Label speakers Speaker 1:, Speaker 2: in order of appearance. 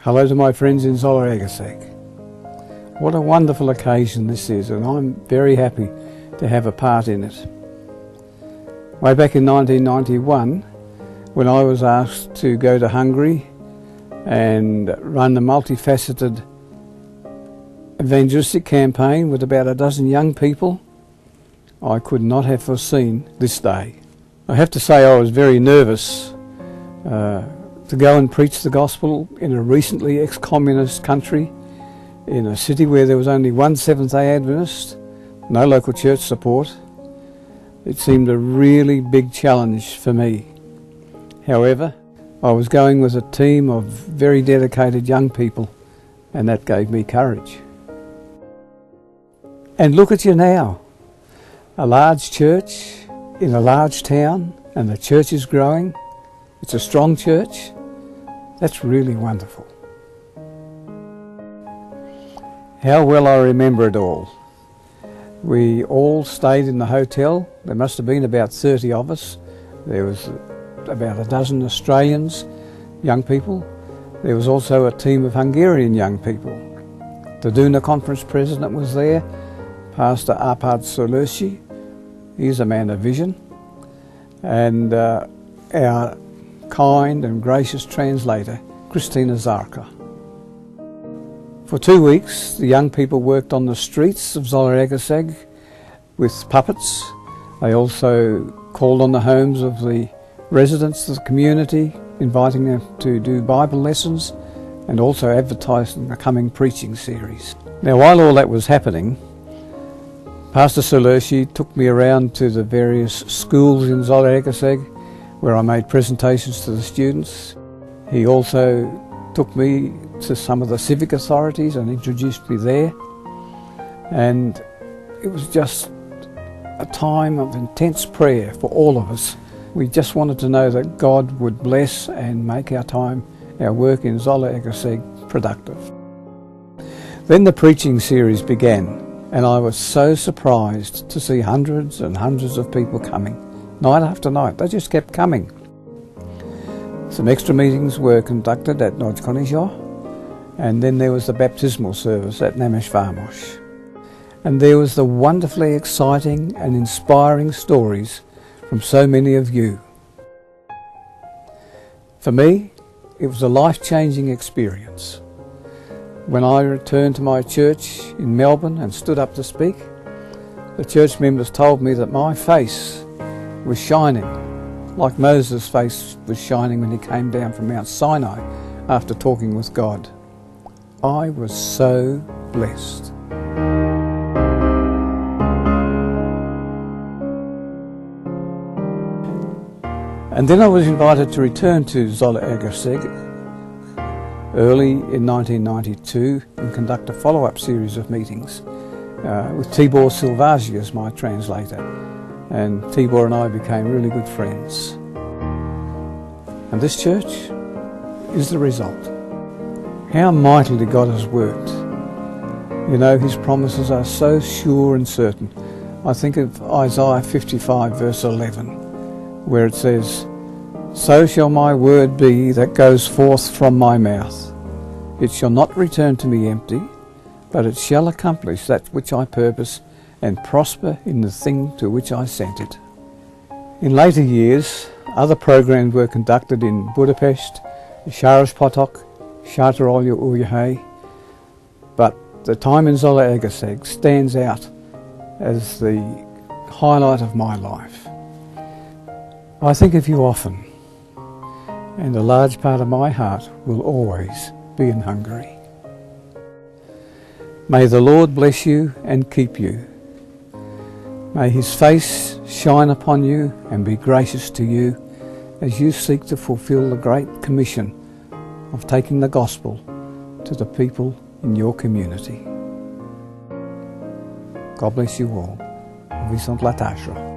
Speaker 1: Hello to my friends in Zalaegerszegi. What a wonderful occasion this is, and I'm very happy to have a part in it. Way back in 1991, when I was asked to go to Hungary and run a multifaceted evangelistic campaign with about a dozen young people, I could not have foreseen this day. I have to say I was very nervous to go and preach the gospel in a recently ex-communist country, in a city where there was only one Seventh-day Adventist, no local church support. It seemed a really big challenge for me. However, I was going with a team of very dedicated young people, and that gave me courage. And look at you now, a large church in a large town, and the church is growing. It's a strong church. That's really wonderful. How well I remember it all. We all stayed in the hotel. There must have been about 30 of us. There was about a dozen Australians, young people. There was also a team of Hungarian young people. The Duna conference president was there, Pastor Zalaegerszegi. He's a man of vision. And our kind and gracious translator, Christina Zarka. For 2 weeks, the young people worked on the streets of Zalaegerszegi with puppets. They also called on the homes of the residents of the community, inviting them to do Bible lessons and also advertising the coming preaching series. Now, while all that was happening, Pastor Zalaegerszegi took me around to the various schools in Zalaegerszegi where I made presentations to the students. He also took me to some of the civic authorities and introduced me there. And it was just a time of intense prayer for all of us. We just wanted to know that God would bless and make our work in Zalaegerszegi productive. Then the preaching series began, and I was so surprised to see hundreds and hundreds of people coming. Night after night, they just kept coming. Some extra meetings were conducted at nagyban, and then there was the baptismal service at nagyban. And there was the wonderfully exciting and inspiring stories from so many of you. For me, it was a life-changing experience. When I returned to my church in Melbourne and stood up to speak, the church members told me that my face was shining, like Moses' face was shining when he came down from Mount Sinai after talking with God. I was so blessed. And then I was invited to return to Zalaegerszegi early in 1992 and conduct a follow-up series of meetings with Tibor Silvagi as my translator. And Tibor and I became really good friends. And this church is the result. How mightily God has worked. You know, His promises are so sure and certain. I think of Isaiah 55 verse 11, where it says, "So shall my word be that goes forth from my mouth. It shall not return to me empty, but it shall accomplish that which I purpose and prosper in the thing to which I sent it." In later years, other programs were conducted in Budapest, Saraspatok, Sátoraljaújhely, but the time in Zalaegerszegi stands out as the highlight of my life. I think of you often, and a large part of my heart will always be in Hungary. May the Lord bless you and keep you. May His face shine upon you and be gracious to you as you seek to fulfill the great commission of taking the gospel to the people in your community. God bless you all. Viszont látásra.